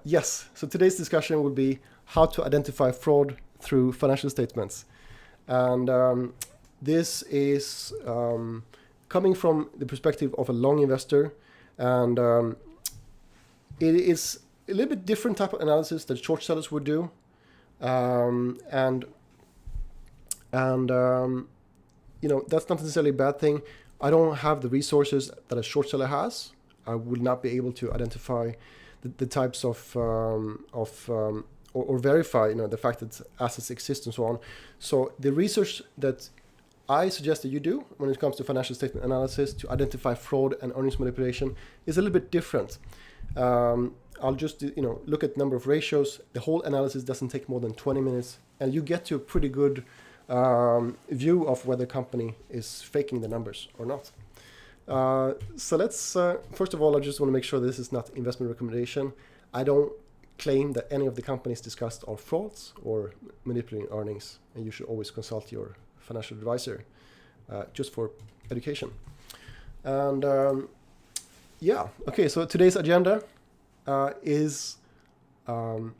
Yes, so today's discussion will be how to identify fraud through financial statements. And this is coming from the perspective of a long investor. And it is a little bit different type of analysis that short sellers would do. And that's not necessarily a bad thing. I don't have the resources that a short seller has. I would not be able to identify the types of or verify, the fact that assets exist and so on. So the research that I suggest that you do when it comes to financial statement analysis to identify fraud and earnings manipulation is a little bit different. I'll just look at number of ratios. The whole analysis doesn't take more than 20 minutes, and you get to a pretty good view of whether a company is faking the numbers or not. So let's, first of all, I just want to make sure this is not investment recommendation. I don't claim that any of the companies discussed are frauds or manipulating earnings, and you should always consult your financial advisor just for education. And okay, so today's agenda is 10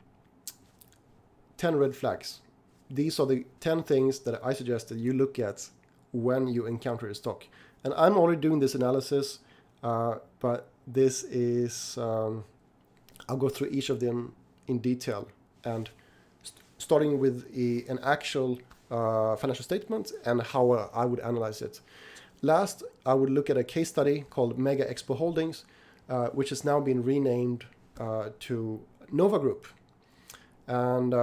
red flags. These are the 10 things that I suggest that you look at when you encounter a stock. And I'm already doing this analysis, but this is, I'll go through each of them in detail, and starting with an actual financial statement and how I would analyze it. Last, I would look at a case study called Mega Expo Holdings, which has now been renamed to Nova Group. And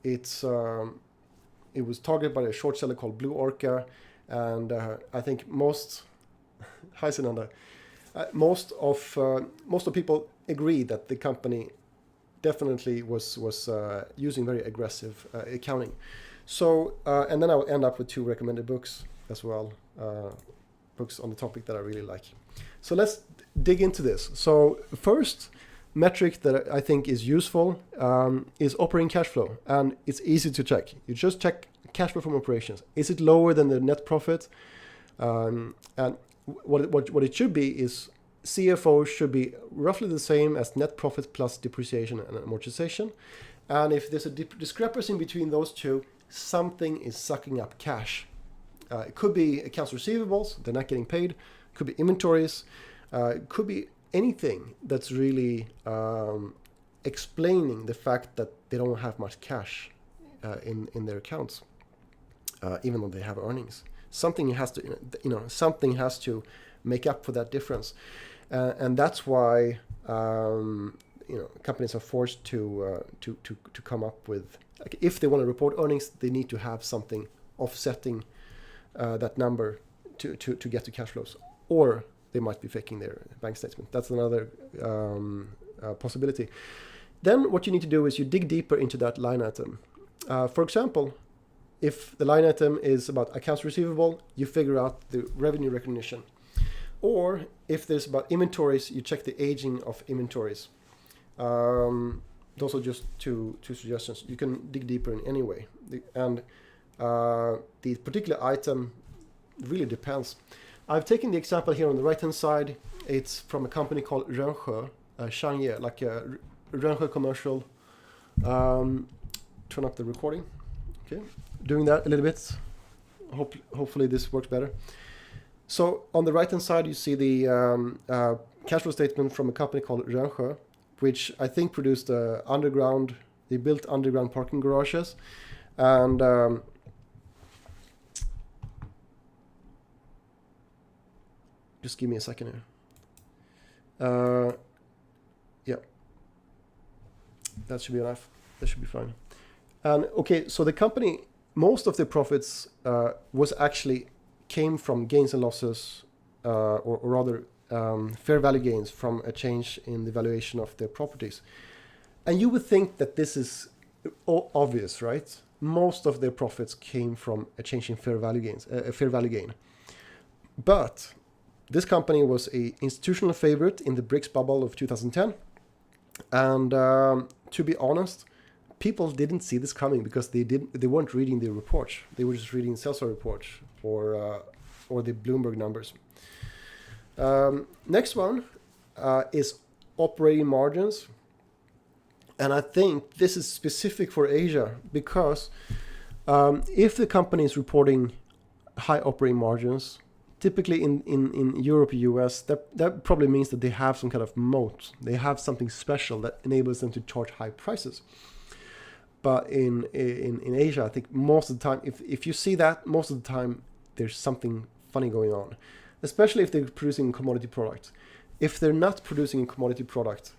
it was targeted by a short seller called Blue Orca. And I think most of people agree that the company definitely was using very aggressive accounting. So and then I'll end up with 2 recommended books as well, books on the topic that I really like. So let's dig into this. So first metric that I think is useful is operating cash flow, and it's easy to check. You just check cash flow from operations. Is it lower than the net profit? And what it should be is CFO should be roughly the same as net profit plus depreciation and amortization. And if there's a discrepancy between those two, something is sucking up cash. It could be accounts receivables, they're not getting paid. It could be inventories. It could be anything that's really explaining the fact that they don't have much cash in their accounts, even though they have earnings. Something has to make up for that difference, and that's why companies are forced to come up with, like, if they want to report earnings, they need to have something offsetting that number to get to cash flows, or they might be faking their bank statement. That's another possibility. Then what you need to do is you dig deeper into that line item. For example, if the line item is about accounts receivable, you figure out the revenue recognition. Or if there's about inventories, you check the aging of inventories. Those are just two suggestions. You can dig deeper in any way. The particular item really depends. I've taken the example here on the right-hand side. It's from a company called Rönnskär, Changye, like a Rönnskär commercial. Turn up the recording. Okay, doing that a little bit. Hopefully this works better. So on the right-hand side, you see the cash flow statement from a company called Rönnskär, which I think produced they built underground parking garages. And just give me a second here. Yeah, that should be enough. That should be fine. And okay, so the company, most of the profits came from gains and losses, or rather fair value gains from a change in the valuation of their properties. And you would think that this is obvious, right? Most of their profits came from a change in fair value gain. But this company was an institutional favorite in the BRICS bubble of 2010. And to be honest, people didn't see this coming because they weren't reading the reports. They were just reading sales reports or the Bloomberg numbers. Next one is operating margins. And I think this is specific for Asia because if the company is reporting high operating margins, typically in Europe, US, that probably means that they have some kind of moat. They have something special that enables them to charge high prices. But in Asia, I think most of the time, if you see that, most of the time there's something funny going on, especially if they're producing a commodity product. If they're not producing a commodity product,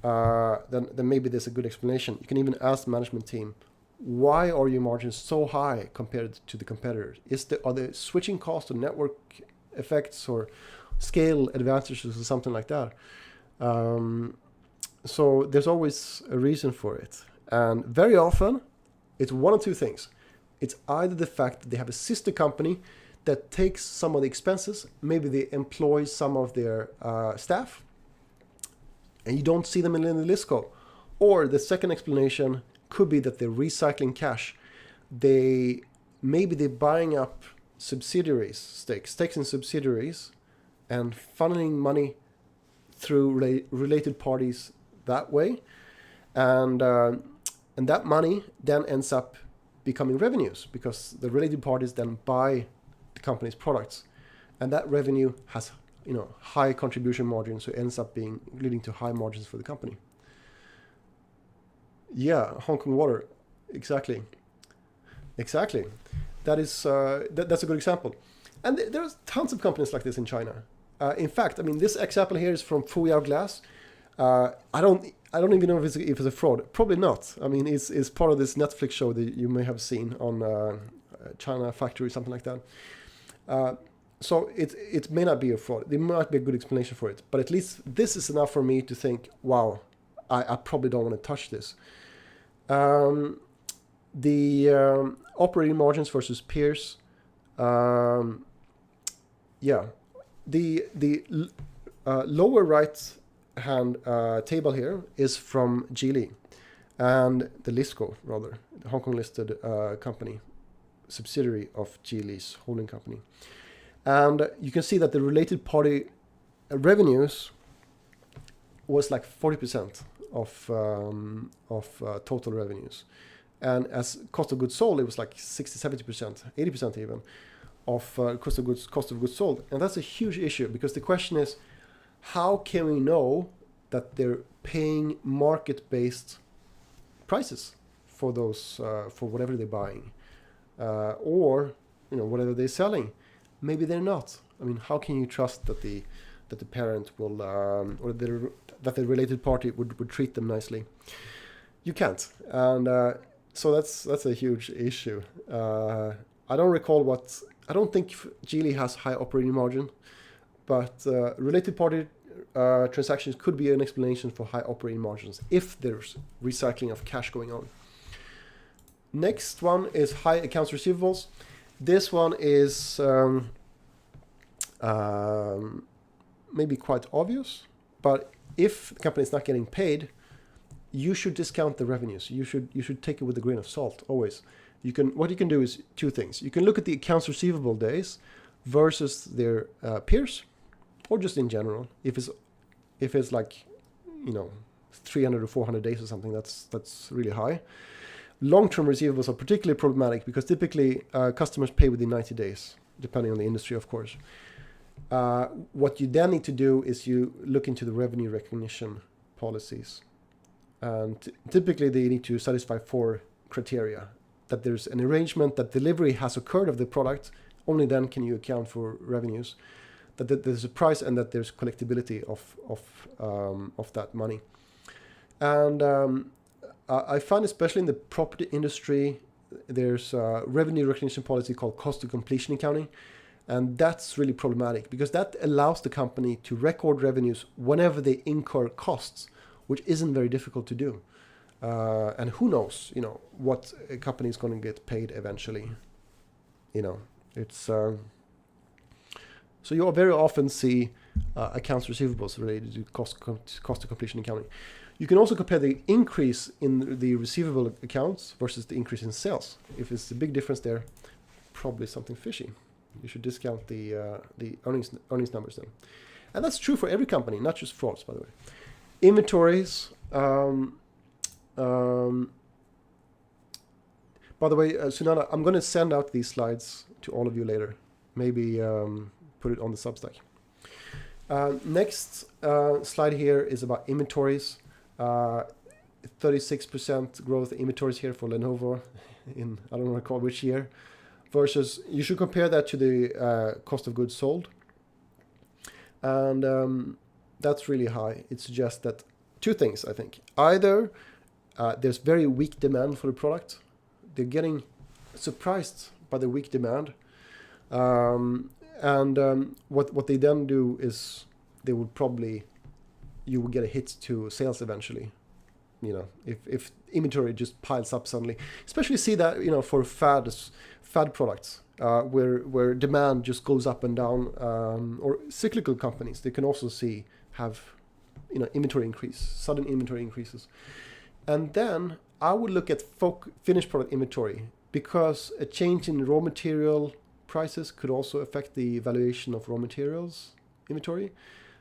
then maybe there's a good explanation. You can even ask the management team, why are your margins so high compared to the competitors? Are there switching costs or network effects or scale advantages or something like that? So there's always a reason for it. And very often, it's one of two things. It's either the fact that they have a sister company that takes some of the expenses, maybe they employ some of their staff, and you don't see them in the Lisco. Or the second explanation could be that they're recycling cash. Maybe they're buying up subsidiaries, stakes in subsidiaries, and funneling money through related parties that way, and that money then ends up becoming revenues because the related parties then buy the company's products, and that revenue has high contribution margins, so it ends up leading to high margins for the company. Yeah, Hong Kong water, exactly. That is that's a good example, and there's tons of companies like this in China. In fact, I mean, this example here is from Fuyao Glass. I don't even know if it's a fraud. Probably not. I mean, it's part of this Netflix show that you may have seen on China Factory, something like that. So it may not be a fraud. There might be a good explanation for it. But at least this is enough for me to think, wow, I probably don't want to touch this. The operating margins versus peers. The lower right hand table here is from Geely and the Lisco, rather, the Hong Kong listed company, subsidiary of Geely's holding company. And you can see that the related party revenues was like 40% of total revenues. And as cost of goods sold, it was like 60, 70%, 80% even of cost of goods sold. And that's a huge issue because the question is, how can we know that they're paying market-based prices for those for whatever they're buying, or whatever they're selling? Maybe they're not. I mean, how can you trust that the parent will that the related party would treat them nicely? You can't, and so that's a huge issue. I don't think Geely has high operating margin, but related party transactions could be an explanation for high operating margins if there's recycling of cash going on. Next one is high accounts receivables. This one is maybe quite obvious, but if the company is not getting paid, you should discount the revenues. You should take it with a grain of salt always. What you can do is two things. You can look at the accounts receivable days versus their peers, or just in general. If it's like 300 or 400 days or something, that's really high. Long-term receivables are particularly problematic because typically customers pay within 90 days, depending on the industry, of course. What you then need to do is you look into the revenue recognition policies. And typically they need to satisfy 4 criteria. That there's an arrangement that delivery has occurred of the product, only then can you account for revenues. That there's a price and that there's collectability of that money. And I find especially in the property industry, there's a revenue recognition policy called cost to completion accounting. And that's really problematic because that allows the company to record revenues whenever they incur costs, which isn't very difficult to do. And who knows, what a company is going to get paid eventually. It's so you'll very often see accounts receivables related to cost to completion accounting. You can also compare the increase in the receivable accounts versus the increase in sales. If it's a big difference there, probably something fishy. You should discount the earnings numbers then. And that's true for every company, not just frauds, by the way. Inventories. Um, by the way, Sunana, I'm going to send out these slides to all of you later. Maybe put it on the Substack. Next slide here is about inventories. 36% growth in inventories here for Lenovo in, I don't recall which year, versus, you should compare that to the cost of goods sold. And that's really high. It suggests that two things, I think. Either there's very weak demand for the product. They're getting surprised by the weak demand. What they then do is you would get a hit to sales eventually. If inventory just piles up suddenly, especially see that for fad products where demand just goes up and down, or cyclical companies, they can also have inventory increase, sudden inventory increases. And then I would look at finished product inventory, because a change in raw material prices could also affect the valuation of raw materials inventory.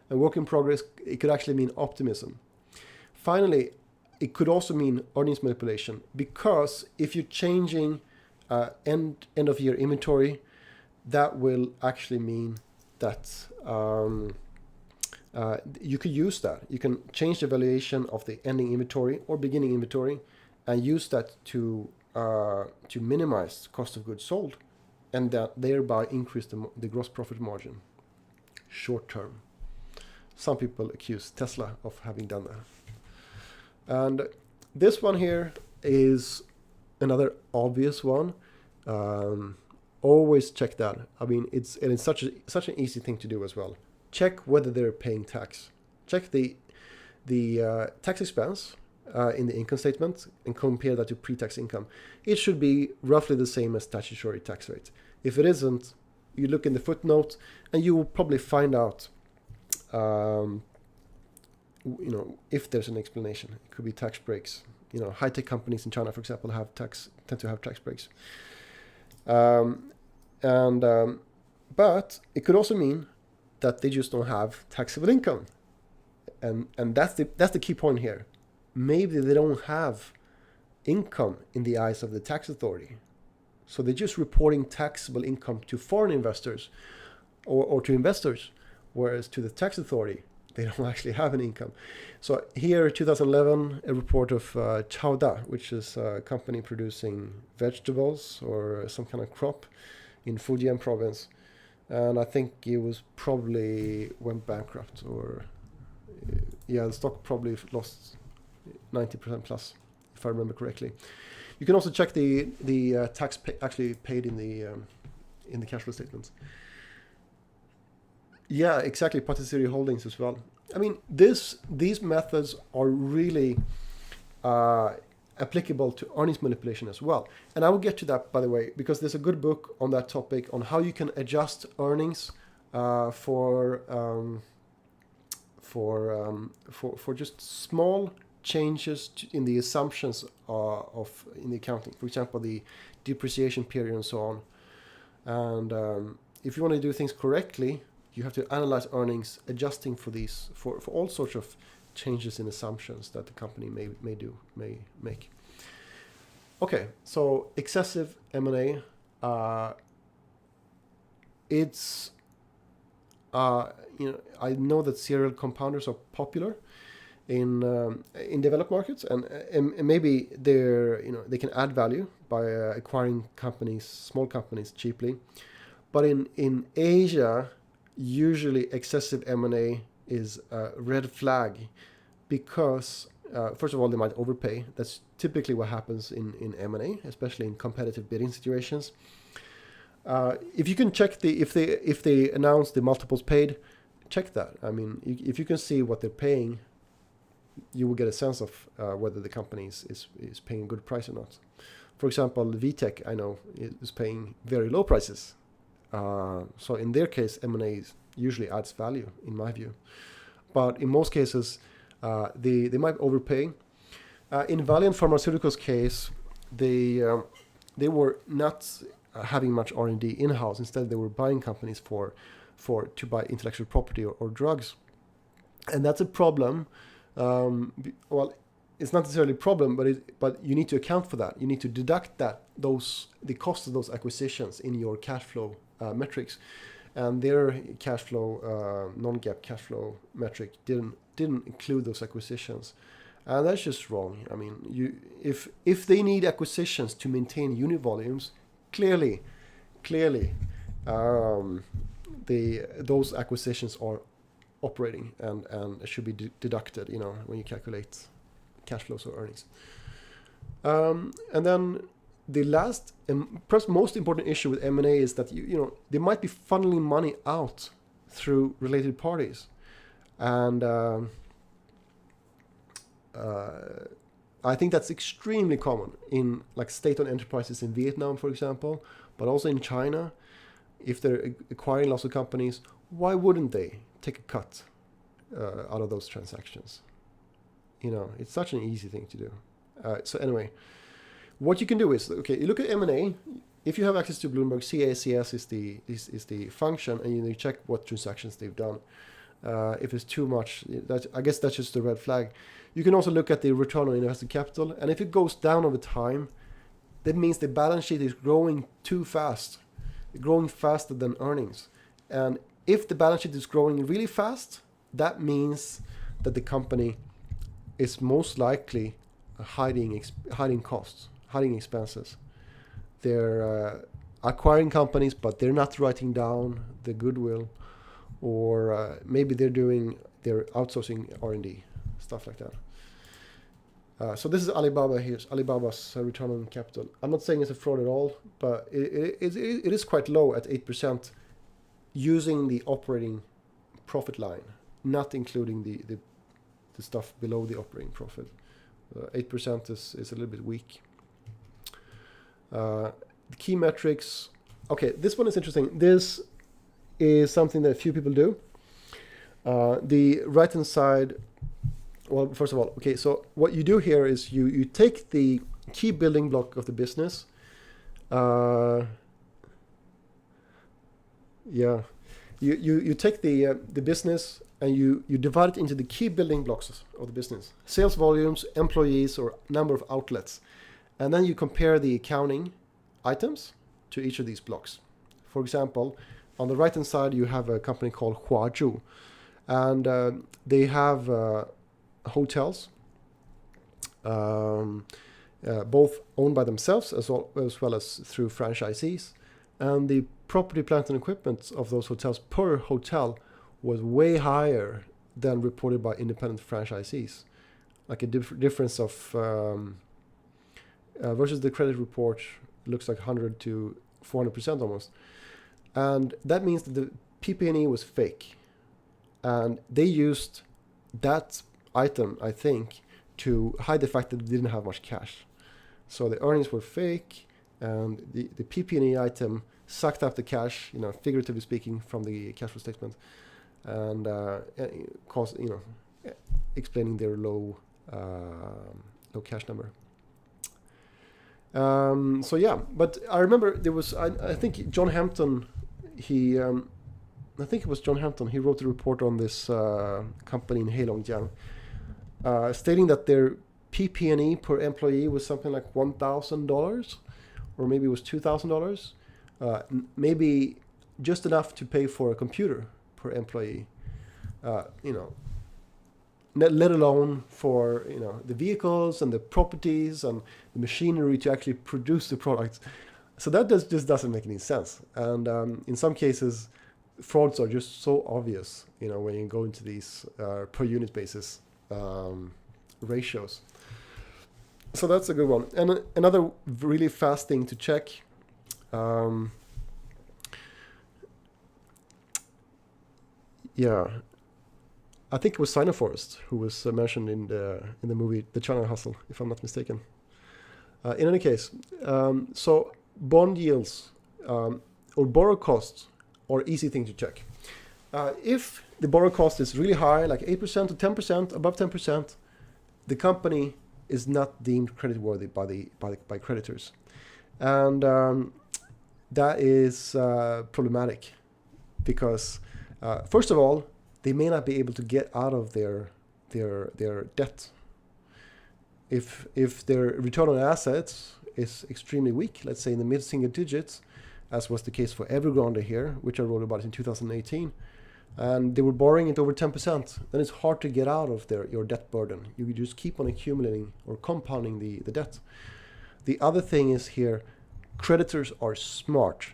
And work in progress, it could actually mean optimism. Finally, it could also mean earnings manipulation, because if you're changing end of year inventory, that will actually mean that you could use that. You can change the valuation of the ending inventory or beginning inventory and use that to minimize cost of goods sold, and that thereby increase the gross profit margin short term. Some people accuse Tesla of having done that. And this one here is another obvious one. Always check that. I mean, it's such an easy thing to do as well. Check whether they're paying tax. Check the tax expense in the income statement and compare that to pre-tax income. It should be roughly the same as statutory tax rate. If it isn't, you look in the footnote and you will probably find out if there's an explanation. It could be tax breaks. High-tech companies in China, for example, tend to have tax breaks. But it could also mean that they just don't have taxable income, and that's the key point here. Maybe they don't have income in the eyes of the tax authority, so they're just reporting taxable income to foreign investors or to investors, whereas to the tax authority they don't actually have an income. So here, 2011, a report of Chowda, which is a company producing vegetables or some kind of crop in Fujian province. And I think it was probably went bankrupt, or the stock probably lost 90% plus, if I remember correctly. You can also check the tax actually paid in the cash flow statements. Yeah, exactly. Patisserie holdings as well. I mean, these methods are really applicable to earnings manipulation as well. And I will get to that, by the way, because there's a good book on that topic on how you can adjust earnings for just small changes in the assumptions in the accounting. For example, the depreciation period and so on. And if you want to do things correctly, you have to analyze earnings, adjusting for these for all sorts of changes in assumptions that the company may make. Okay, so excessive M&A. It's I know that serial compounders are popular in developed markets, and maybe they can add value by acquiring small companies cheaply, but in Asia, usually excessive M&A is a red flag, because first of all, they might overpay. That's typically what happens in M&A, especially in competitive bidding situations. If you can check if they announce the multiples paid, check that. I mean, if you can see what they're paying, you will get a sense of whether the company is paying a good price or not. For example, VTech, I know, is paying very low prices. So in their case, M&A usually adds value, in my view. But in most cases, they might overpay. In Valiant Pharmaceuticals' case, they were not having much R&D in-house. Instead, they were buying companies to buy intellectual property or drugs. And that's a problem. Well, it's not necessarily a problem, but you need to account for that. You need to deduct the cost of those acquisitions in your cash flow metrics, and their cash flow non-GAAP cash flow metric didn't include those acquisitions, and that's just wrong. I mean, if they need acquisitions to maintain unit volumes, clearly, those acquisitions are operating and it should be deducted, when you calculate cash flows or earnings. And then the last and perhaps most important issue with M&A is that they might be funneling money out through related parties, and I think that's extremely common in like state-owned enterprises in Vietnam, for example, but also in China. If they're acquiring lots of companies, why wouldn't they take a cut out of those transactions? It's such an easy thing to do. So anyway, what you can do is, okay, you look at M&A. If you have access to Bloomberg, CACS is the function, and you check what transactions they've done. If it's too much, I guess that's just a red flag. You can also look at the return on invested capital, and if it goes down over time, that means the balance sheet is growing too fast, growing faster than earnings. And if the balance sheet is growing really fast, that means that the company is most likely hiding costs, hiding expenses. They're acquiring companies, but they're not writing down the goodwill, or maybe they're outsourcing R&D, stuff like that. So this is Alibaba. Here's Alibaba's return on capital. I'm not saying it's a fraud at all, but it is quite low at 8%, using the operating profit line, not including the stuff below the operating profit. 8% is a little bit weak. The key metrics. Okay, this one is interesting. This is something that few people do. The right-hand side. Well, first of all, okay, so what you do here is you take the key building block of the business. You take the business and you divide it into the key building blocks of the business: sales volumes, employees, or number of outlets, and then you compare the accounting items to each of these blocks. For example, on the right-hand side, you have a company called Huazhu, and they have hotels, both owned by themselves as well as through franchisees, and the property, plant, and equipment of those hotels per hotel was way higher than reported by independent franchisees, like a difference of versus the credit report looks like 100 to 400% almost, and that means that the PP&E was fake, and they used that item, I think, to hide the fact that they didn't have much cash. So the earnings were fake, and the PP&E item sucked up the cash, figuratively speaking, from the cash flow statement, and caused, explaining their low cash number. So yeah, but I remember there was, I think John Hampton, he wrote a report on this company in Heilongjiang, stating that their PP&E per employee was something like $1,000, or maybe it was $2,000, maybe just enough to pay for a computer per employee, let alone for the vehicles and the properties and the machinery to actually produce the products. So that just doesn't make any sense. And in some cases, frauds are just so obvious, when you go into these per unit basis ratios. So that's a good one. And another really fast thing to check. I think it was Sinoforest who was mentioned in the movie The China Hustle, if I'm not mistaken. In any case, so bond yields or borrow costs are easy thing to check. If the borrow cost is really high, like 8% to 10%, above 10%, the company is not deemed creditworthy by creditors, and that is problematic because first of all, they may not be able to get out of their debt. if their return on assets is extremely weak, let's say in the mid-single digits, as was the case for Evergrande here, which I wrote about in 2018, and they were borrowing it over 10%, then it's hard to get out of your debt burden. You just keep on accumulating or compounding the debt. The other thing is here, creditors are smarter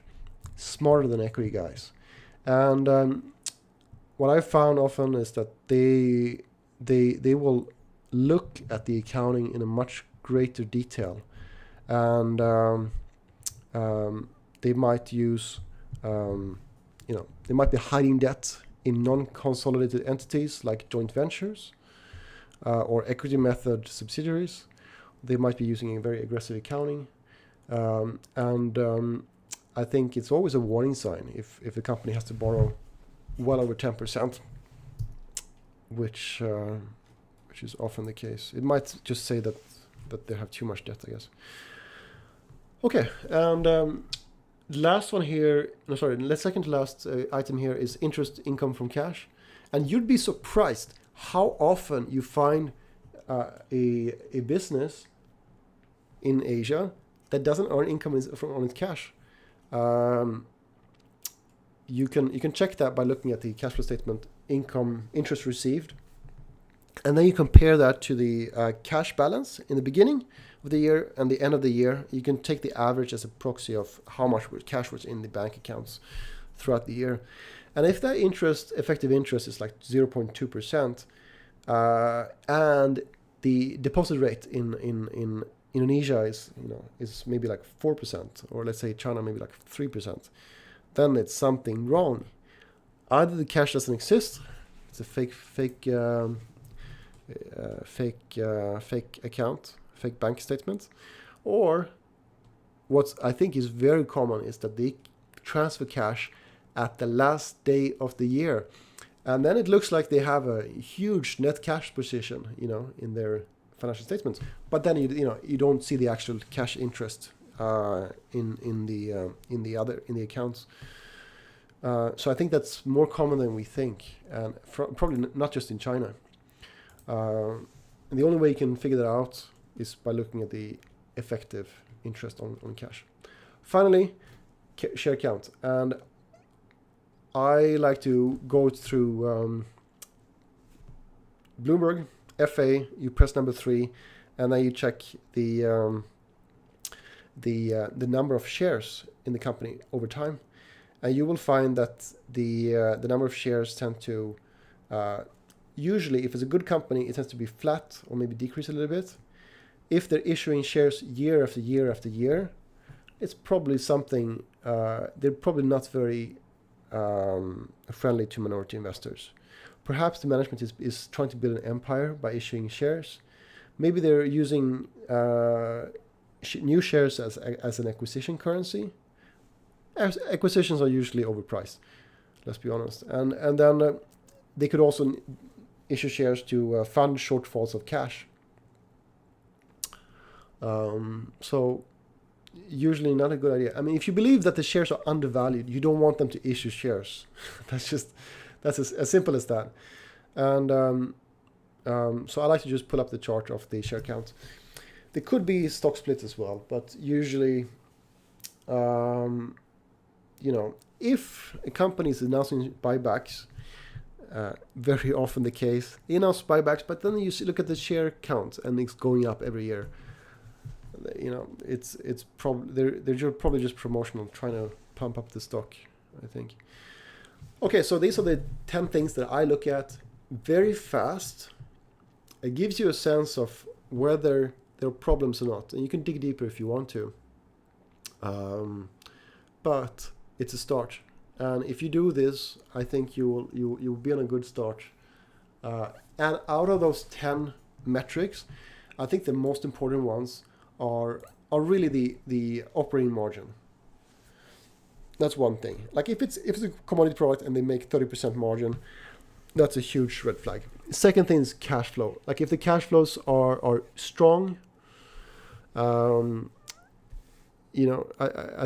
than equity guys. And what I found often is that they will look at the accounting in a much greater detail, and they might use, they might be hiding debt in non-consolidated entities like joint ventures or equity method subsidiaries. They might be using a very aggressive accounting, and I think it's always a warning sign if the company has to borrow well over 10%, which is often the case. It might just say that they have too much debt, I guess. Okay, and the last one here, the second to last item here is interest income from cash. And you'd be surprised how often you find a business in Asia that doesn't earn income on its cash. You can check that by looking at the cash flow statement, interest received, and then you compare that to the cash balance in the beginning of the year and the end of the year. You can take the average as a proxy of how much cash was in the bank accounts throughout the year. And if that effective interest is like 0.2%, and the deposit rate in Indonesia is maybe like 4%, or let's say China maybe like 3%, then it's something wrong. Either the cash doesn't exist, it's a fake account, fake bank statement, or what I think is very common is that they transfer cash at the last day of the year, and then it looks like they have a huge net cash position, in their financial statements. But then you don't see the actual cash interest in the accounts. So I think that's more common than we think, and probably not just in China. And the only way you can figure that out is by looking at the effective interest on cash. Finally, share count. And I like to go through Bloomberg, FA, you press number 3, and then you check the number of shares in the company over time. And you will find that the number of shares tend to, usually if it's a good company, it tends to be flat or maybe decrease a little bit. If they're issuing shares year after year after year, it's probably something, they're probably not very friendly to minority investors. Perhaps the management is trying to build an empire by issuing shares. Maybe they're using new shares as an acquisition currency. Acquisitions are usually overpriced, let's be honest. And then they could also issue shares to fund shortfalls of cash. So usually not a good idea. I mean, if you believe that the shares are undervalued, you don't want them to issue shares. That's as simple as that. And so I like to just pull up the chart of the share count. There could be stock splits as well, but usually, if a company is announcing buybacks, very often the case, they announce buybacks, but then you look at the share count and it's going up every year. It's probably they're probably just promotional, trying to pump up the stock, I think. Okay, so these are the 10 things that I look at very fast. It gives you a sense of whether there are problems or not, and you can dig deeper if you want to. But it's a start, and if you do this, I think you'll be on a good start. And out of those 10 metrics, I think the most important ones are really the operating margin. That's one thing. Like if it's a commodity product and they make 30% margin, that's a huge red flag. Second thing is cash flow. Like if the cash flows are strong, I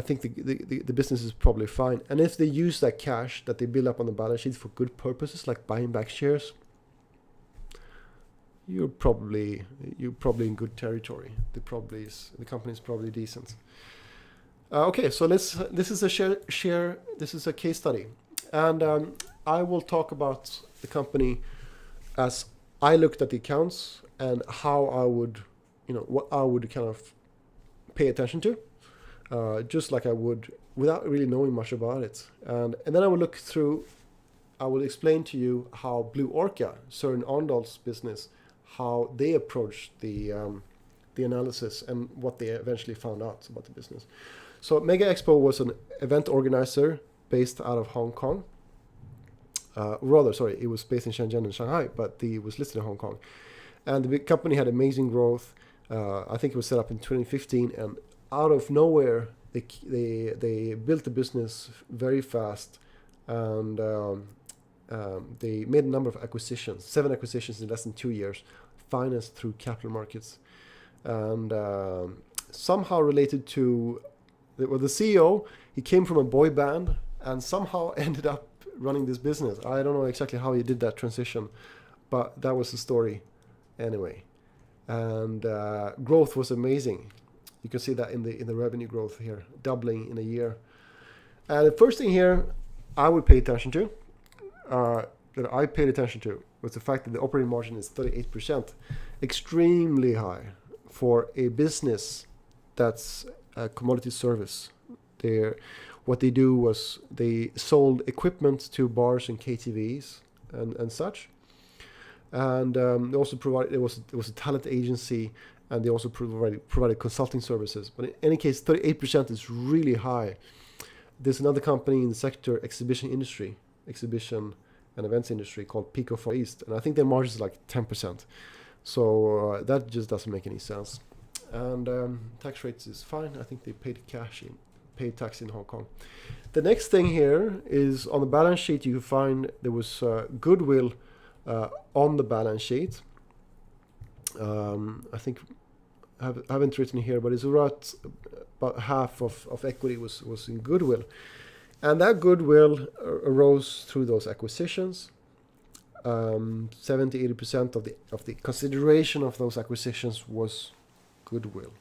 think the business is probably fine. And if they use that cash that they build up on the balance sheet for good purposes, like buying back shares, you're probably in good territory. The company is probably decent. Okay, so this is a share. This is a case study, and I will talk about the company as I looked at the accounts and how I would, what I would kind of pay attention to, just like I would without really knowing much about it. And then I will look through. I will explain to you how Blue Orca, Søren Arndal's business, how they approached the analysis and what they eventually found out about the business. So Mega Expo was an event organizer based out of Hong Kong. It was based in Shenzhen and Shanghai, but it was listed in Hong Kong. And the company had amazing growth. I think it was set up in 2015, and out of nowhere, they built the business very fast, and they made a number of acquisitions, 7 acquisitions in less than 2 years, financed through capital markets, and somehow related to the CEO. He came from a boy band and somehow ended up running this business. I don't know exactly how he did that transition, but that was the story anyway. And growth was amazing. You can see that in the revenue growth here, doubling in a year. And the first thing here I would pay attention to, that I paid attention to, was the fact that the operating margin is 38%, extremely high for a business that's a commodity service. What they do was they sold equipment to bars and KTVs and such, and they also provided. It was a talent agency, and they also provided consulting services. But in any case, 38% is really high. There's another company in the sector, exhibition and events industry, called Pico Far East, and I think their margin is like 10%. So that just doesn't make any sense. And tax rates is fine. I think they paid tax in Hong Kong. The next thing here is on the balance sheet. You find there was goodwill on the balance sheet. I think I haven't written here, but it's about half of equity was in goodwill. And that goodwill arose through those acquisitions. 70-80% of the consideration of those acquisitions was goodwill,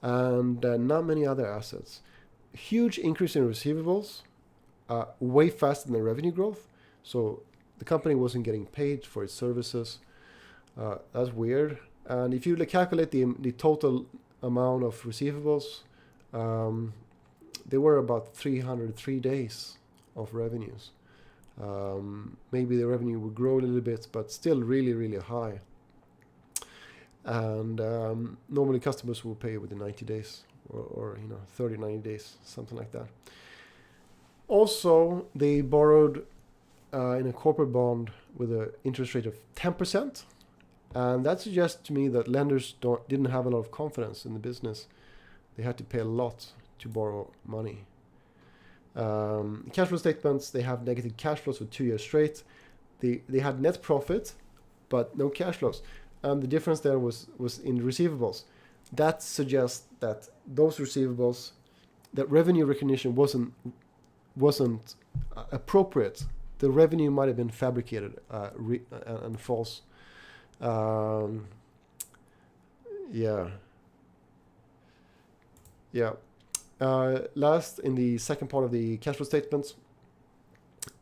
and not many other assets. Huge increase in receivables, way faster than the revenue growth. So the company wasn't getting paid for its services. That's weird. And if you calculate the total amount of receivables, they were about 303 days of revenues. Maybe the revenue would grow a little bit, but still really, really high. And normally customers will pay within 90 days or 30, 90 days, something like that. Also, they borrowed in a corporate bond with an interest rate of 10%. And that suggests to me that lenders didn't have a lot of confidence in the business. They had to pay a lot to borrow money. Cash flow statements, they have negative cash flows for 2 years straight. They had net profit, but no cash flows. And the difference there was in receivables. That suggests that those receivables, that revenue recognition wasn't appropriate. The revenue might have been fabricated and false. Last, in the second part of the cash flow statements,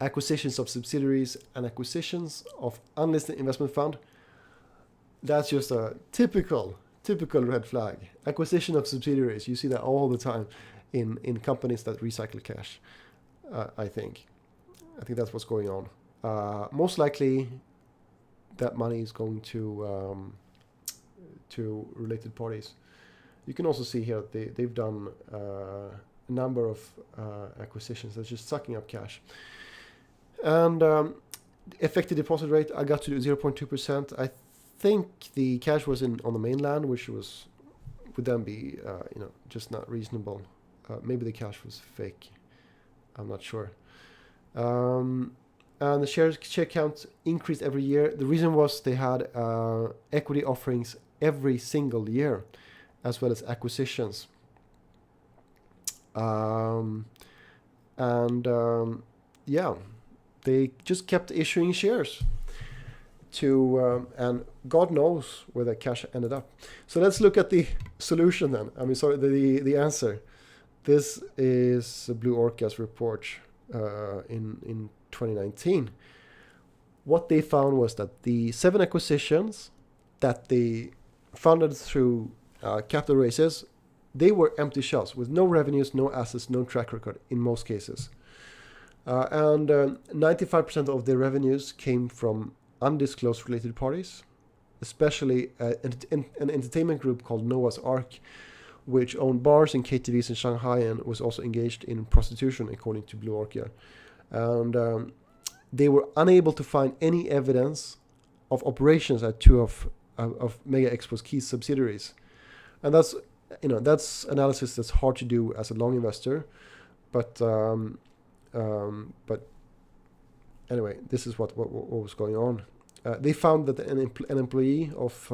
acquisitions of subsidiaries and acquisitions of unlisted investment fund. That's just a typical red flag. Acquisition of subsidiaries. You see that all the time in companies that recycle cash. I think that's what's going on. Most likely, that money is going to related parties. You can also see here they've done a number of acquisitions that's just sucking up cash. And effective deposit rate, I got to 0.2%. I think the cash was on the mainland, which would then be just not reasonable. Maybe the cash was fake. I'm not sure. And the share count increased every year. The reason was they had equity offerings every single year, as well as acquisitions. They just kept issuing shares and God knows where the cash ended up. So let's look at the solution then. The answer. This is Blue Orca's report in 2019. What they found was that the 7 acquisitions that they funded through capital raises, they were empty shells with no revenues, no assets, no track record in most cases. And 95% of their revenues came from undisclosed related parties, especially an entertainment group called Noah's Ark, which owned bars and KTVs in Shanghai and was also engaged in prostitution, according to Blue Orca. And they were unable to find any evidence of operations at 2 of Mega Expo's key subsidiaries. And that's analysis that's hard to do as a long investor, but anyway, this is what was going on. They found that an employee of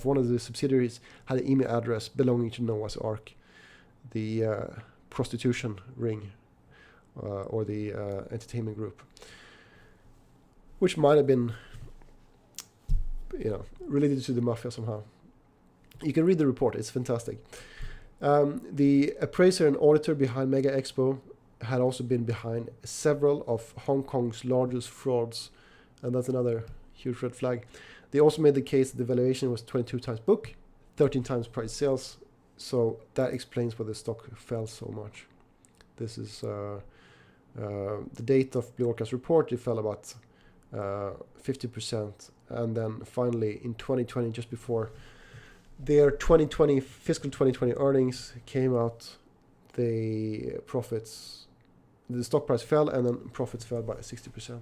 one of the subsidiaries had an email address belonging to Noah's Ark, the prostitution ring, or the entertainment group, which might have been, related to the mafia somehow. You can read the report; it's fantastic. The appraiser and auditor behind Mega Expo had also been behind several of Hong Kong's largest frauds, and that's another huge red flag. They also made the case that the valuation was 22 times book, 13 times price sales, so that explains why the stock fell so much. This is the date of Blue Orca's report. It fell about 50%, and then finally in 2020, just before their fiscal 2020 earnings came out, the stock price fell, and then profits fell by 60%.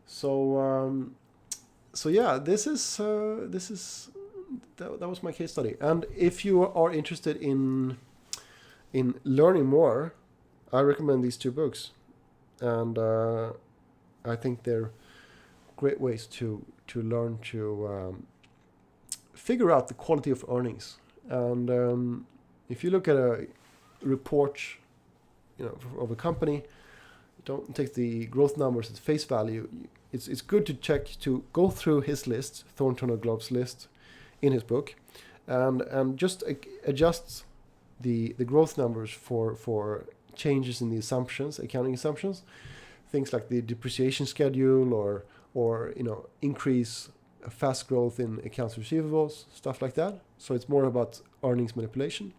So yeah, that was my case study. And if you are interested in learning more, I recommend these 2 books, and I think they're great ways to learn to figure out the quality of earnings. And if you look at a report, of a company, don't take the growth numbers at face value. It's good to go through his list, Thornton and Glove's list, in his book, and just adjust the growth numbers for changes in the assumptions, accounting assumptions, things like the depreciation schedule or increase fast growth in accounts receivables, stuff like that. So it's more about earnings manipulation.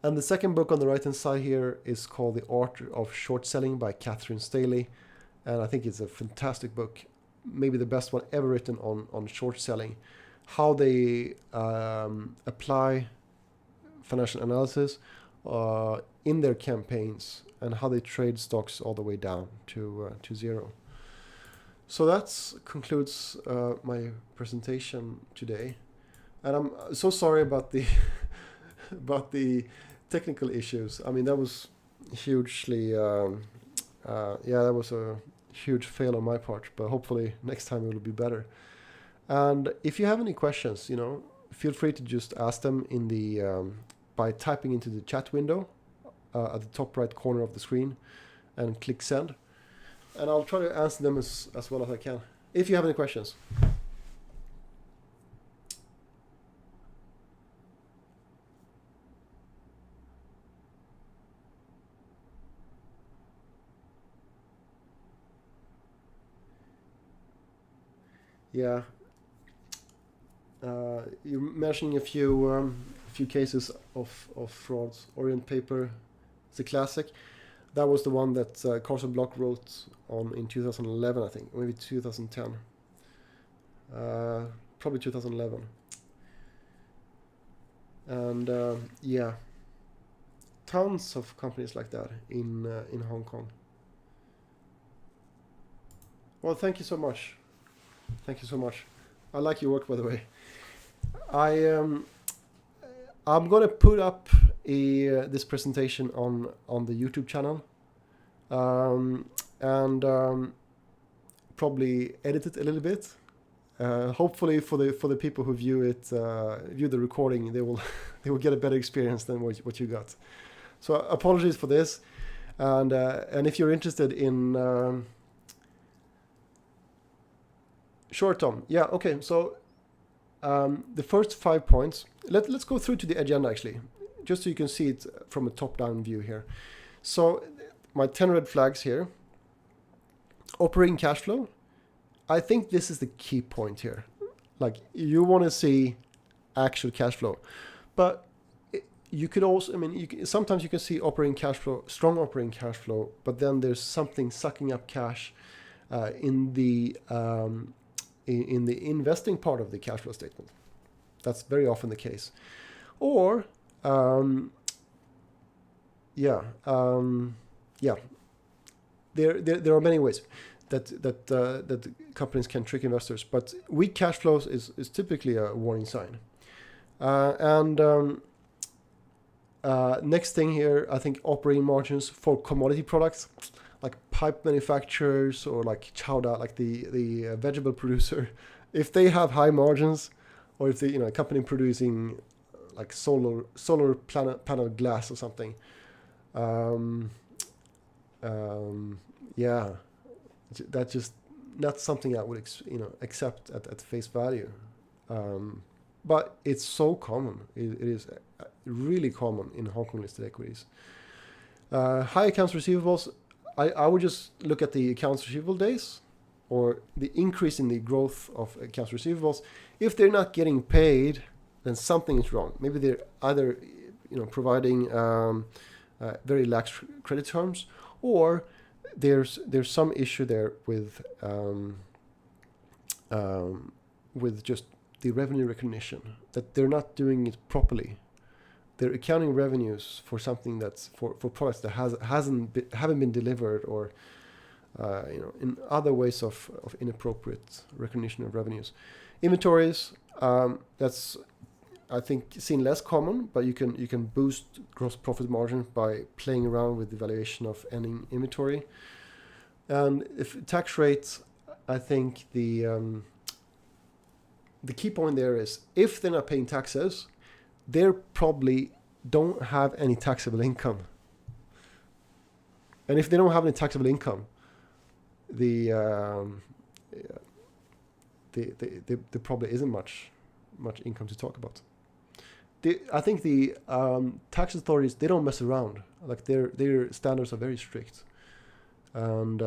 And the second book on the right-hand side here is called The Art of Short Selling by Catherine Staley. And I think it's a fantastic book, maybe the best one ever written on short selling, how they apply financial analysis in their campaigns, and how they trade stocks all the way down to zero. So that concludes my presentation today. And I'm so sorry about the technical issues. I mean, that was hugely, that was a huge fail on my part, but hopefully next time it will be better. And if you have any questions, feel free to just ask them in by typing into the chat window at the top right corner of the screen and click send. And I'll try to answer them as well as I can, if you have any questions. Yeah, you're mentioning a few cases of frauds. Orient Paper, it's a classic. That was the one that Carson Block wrote on in 2011, I think, maybe 2010, probably 2011. And tons of companies like that in Hong Kong. Well, thank you so much. Thank you so much. I like your work, by the way. I'm gonna put up this presentation on the YouTube channel, and probably edit it a little bit. Hopefully, for the people who view the recording, they will get a better experience than what you got. So apologies for this, and if you're interested in Sure, Tom. Yeah, okay. So the first 5 points, let's go through to the agenda actually, just so you can see it from a top-down view here. So my 10 red flags here. Operating cash flow. I think this is the key point here. Like, you want to see actual cash flow, but you could also, I mean, sometimes you can see operating cash flow, strong operating cash flow, but then there's something sucking up cash in the investing part of the cash flow statement. That's very often the case. Or there are many ways that companies can trick investors, but weak cash flows is typically a warning sign. Next thing here, I think operating margins for commodity products like pipe manufacturers or like chowda, like the vegetable producer, if they have high margins, or if they, a company producing like solar panel glass or something, that's just not something I would accept at face value. But it's so common. It is really common in Hong Kong listed equities. High accounts receivables. I would just look at the accounts receivable days, or the increase in the growth of accounts receivables. If they're not getting paid, then something is wrong. Maybe they're either providing very lax credit terms, or there's some issue there with just the revenue recognition, that they're not doing it properly. They're accounting revenues for something that's for products that haven't been delivered, or in other ways of inappropriate recognition of revenues. Inventories, that's I think seen less common, but you can boost gross profit margin by playing around with the valuation of ending inventory. And if tax rates, I think the key point there is, if they're not paying taxes, they probably don't have any taxable income. And if they don't have any taxable income, there probably isn't much income to talk about. I think the tax authorities, they don't mess around. Like, their standards are very strict, and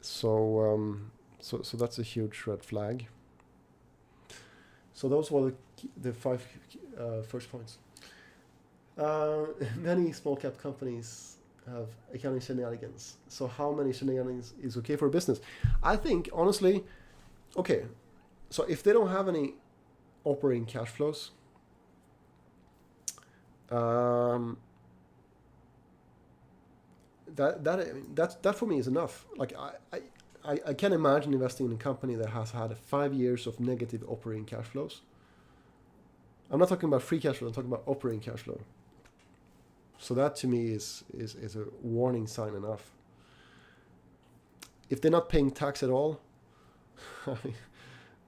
so that's a huge red flag. So those were the 5 first points. Many small cap companies have accounting shenanigans. So how many shenanigans is okay for a business? I think, honestly, okay, so if they don't have any operating cash flows, that for me is enough. Like, I can imagine investing in a company that has had 5 years of negative operating cash flows. I'm not talking about free cash flow, I'm talking about operating cash flow. So that to me is a warning sign enough. If they're not paying tax at all,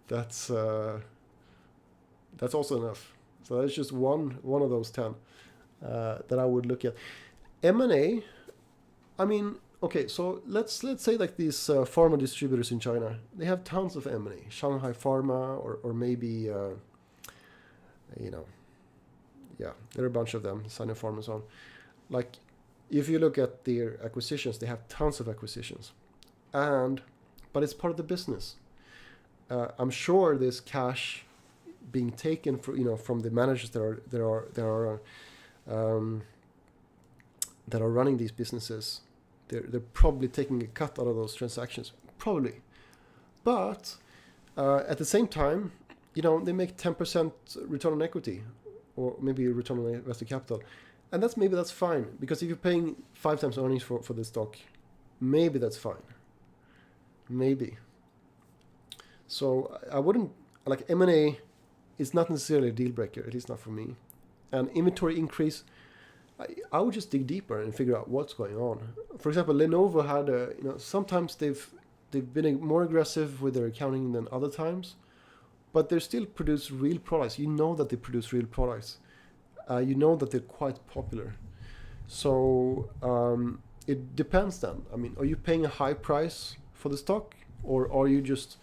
that's also enough. So that's just one of those 10 that I would look at. M&A, I mean, okay, so let's say like these pharma distributors in China, they have tons of M&A. Shanghai Pharma, or maybe there are a bunch of them, Sinopharm and so on. Like, if you look at their acquisitions, they have tons of acquisitions, but it's part of the business. I'm sure there's cash being taken from the managers that are running these businesses. They're probably taking a cut out of those transactions, probably. But at the same time, they make 10% return on equity, or maybe a return on invested capital. And that's fine, because if you're paying 5 times earnings for the stock, maybe that's fine. Maybe. So I wouldn't, like, M&A is not necessarily a deal breaker, at least not for me. And inventory increase, I would just dig deeper and figure out what's going on. For example, Lenovo had sometimes they've been more aggressive with their accounting than other times, but they still produce real products. You know that they produce real products. You know that they're quite popular. So it depends then. I mean, are you paying a high price for the stock, or are you just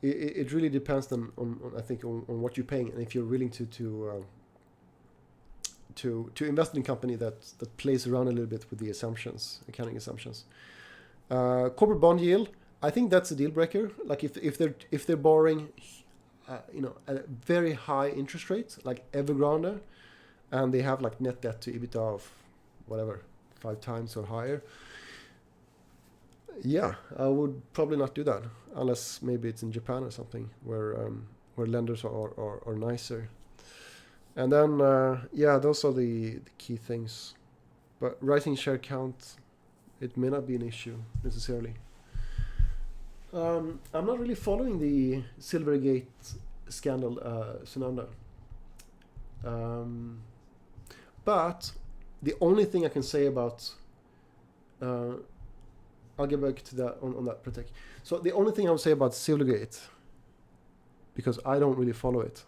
it really depends on I think on what you're paying, and if you're willing to invest in a company that plays around a little bit with the assumptions, accounting assumptions. Corporate bond yield, I think that's a deal breaker. Like if they're borrowing, at a very high interest rate, like Evergrande, and they have like net debt to EBITDA of whatever 5 times or higher. Yeah, I would probably not do that unless maybe it's in Japan or something where lenders are nicer. And then those are the key things. But rising share count, it may not be an issue necessarily. I'm not really following the Silvergate scandal, Sunanda. But the only thing I can say about I'll get back to that on that Protec. So the only thing I would say about Silvergate, because I don't really follow it,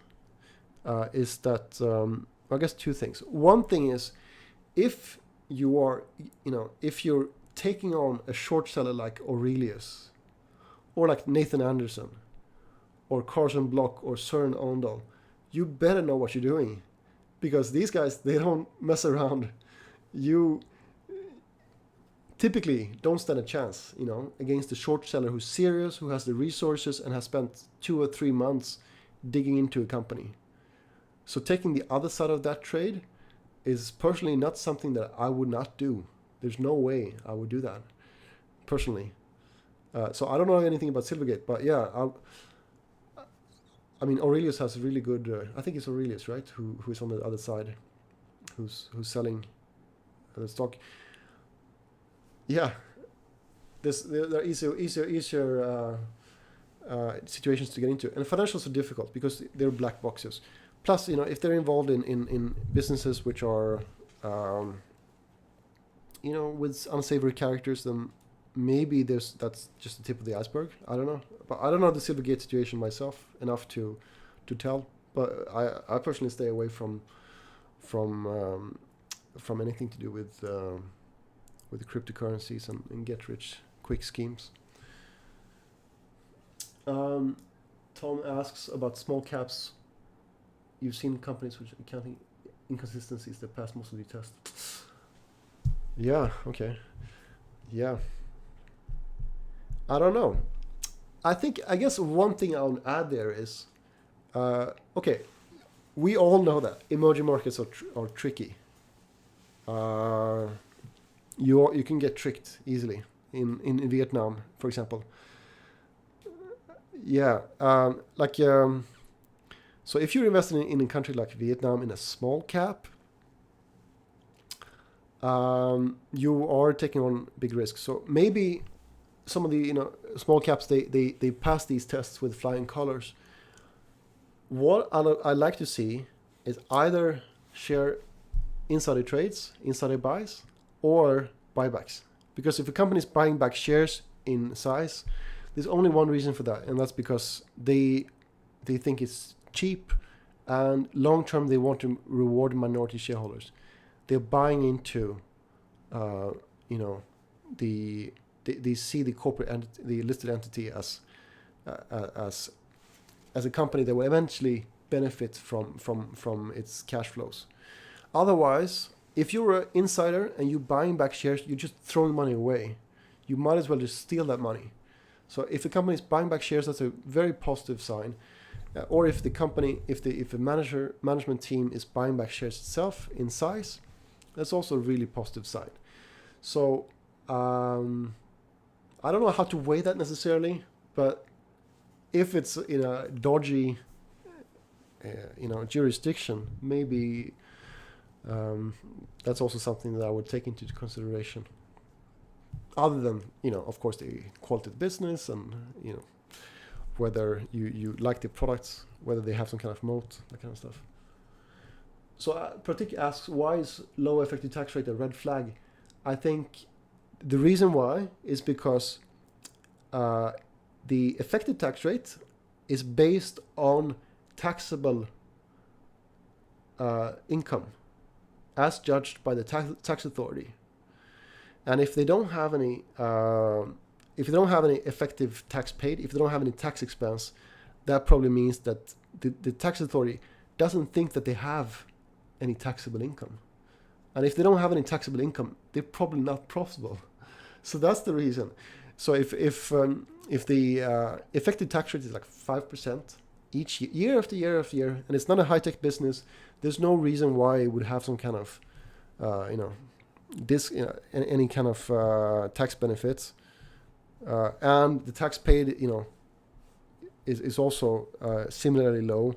is that I guess 2 things. One thing is, if you are, if you're taking on a short seller like Aurelius, or like Nathan Anderson, or Carson Block, or Søren Ondal, you better know what you're doing, because these guys, they don't mess around. You typically don't stand a chance, against a short seller who's serious, who has the resources, and has spent 2 or 3 months digging into a company. So taking the other side of that trade is personally not something that I would not do. There's no way I would do that, personally. So I don't know anything about Silvergate, but yeah, Aurelius has really good. I think it's Aurelius, right? Who is on the other side, who's selling the stock. Yeah, there are easier situations to get into, and financials are difficult because they're black boxes. Plus, if they're involved in businesses which are, with unsavory characters, then maybe that's just the tip of the iceberg. I don't know, but I don't know the Silvergate situation myself enough to tell. But I personally stay away from anything to do with cryptocurrencies and get rich quick schemes. Tom asks about small caps. You've seen companies which accounting inconsistencies that pass most of the tests. Yeah, okay. Yeah. I don't know. I guess one thing I'll add there is, okay, we all know that emerging markets are tricky. You can get tricked easily in Vietnam, for example. Yeah, so if you're investing in a country like Vietnam in a small cap, you are taking on big risks. So maybe some of the small caps they pass these tests with flying colors. What I like to see is either share insider trades, insider buys, or buybacks. Because if a company is buying back shares in size, there's only one reason for that, and that's because they think it's cheap, and long term they want to reward minority shareholders. They're buying into, they see the corporate the listed entity as a company that will eventually benefit from its cash flows. Otherwise, if you're an insider and you're buying back shares, you're just throwing money away. You might as well just steal that money. So if a company is buying back shares, that's a very positive sign. Or if the company, if a management team is buying back shares itself in size, that's also a really positive sign. So I don't know how to weigh that necessarily, but if it's in a dodgy, jurisdiction, maybe that's also something that I would take into consideration. Other than, of course, the quality of business and, whether you like the products, whether they have some kind of moat, that kind of stuff. So Pratik asks, why is low effective tax rate a red flag? I think the reason why is because the effective tax rate is based on taxable income as judged by the tax authority. And if they don't have any, effective tax paid, if they don't have any tax expense, that probably means that the tax authority doesn't think that they have any taxable income. And if they don't have any taxable income, they're probably not profitable. So that's the reason. So if the effective tax rate is like 5% each year after year after year, and it's not a high-tech business, there's no reason why it would have some kind of, any kind of tax benefits. And the tax paid, is also similarly low.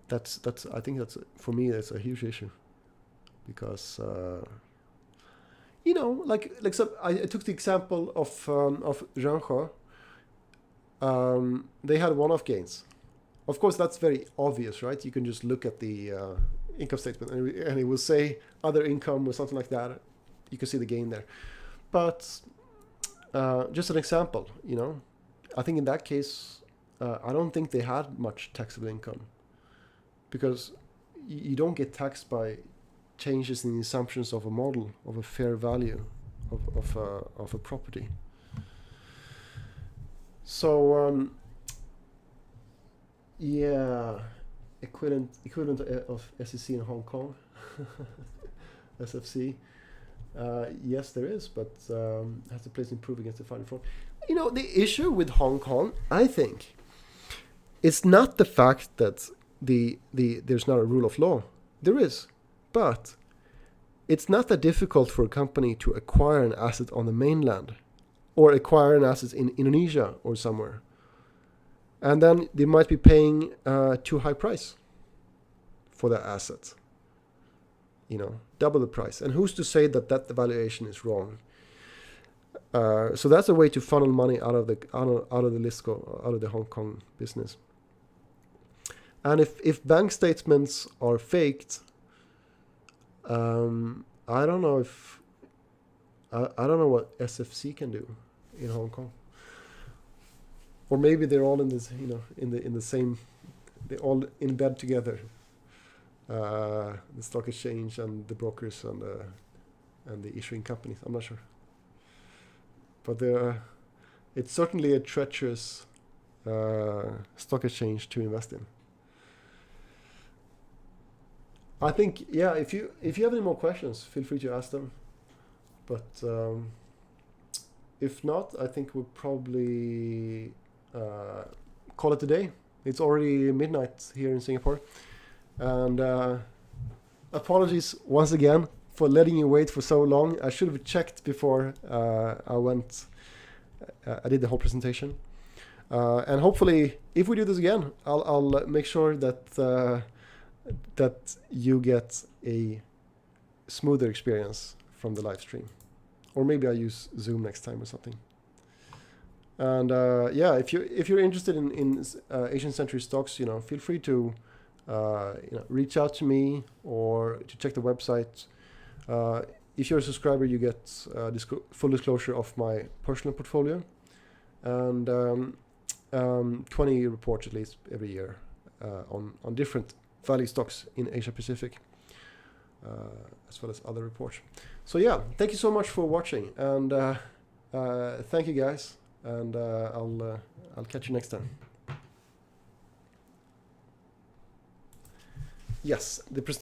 That's I think that's, for me, that's a huge issue, because so I took the example of Jean. They had one-off gains. Of course, that's very obvious, right? You can just look at the income statement and it will say other income or something like that. You can see the gain there. But just an example, I think in that case, I don't think they had much taxable income, because you don't get taxed by changes in the assumptions of a model of a fair value of a property. So equivalent of SEC in Hong Kong, SFC. Yes, there is, but has to place improve against the fine fraud. The issue with Hong Kong, I think, it's not the fact that there's not a rule of law. There is, but it's not that difficult for a company to acquire an asset on the mainland, or acquire an asset in Indonesia or somewhere, and then they might be paying too high price for that asset. Double the price. And who's to say that the valuation is wrong? So that's a way to funnel money out of the Lisco, out of the Hong Kong business. And if bank statements are faked, I don't know what SFC can do in Hong Kong. Or maybe they're all in this, in the same, they're all in bed together. The stock exchange and the brokers and the issuing companies. I'm not sure, but it's certainly a treacherous stock exchange to invest in. I think, if you have any more questions, feel free to ask them. But if not, I think we'll probably call it a day. It's already midnight here in Singapore. And apologies once again for letting you wait for so long. I should have checked before I did the whole presentation. And hopefully, if we do this again, I'll make sure that you get a smoother experience from the live stream. Or maybe I'll use Zoom next time or something. And if you're interested in Asian century stocks, feel free to reach out to me or to check the website. If you're a subscriber, you get full disclosure of my personal portfolio and 20 reports at least every year on different value stocks in Asia Pacific, as well as other reports. So thank you so much for watching, and thank you guys, and I'll catch you next time. Yes, the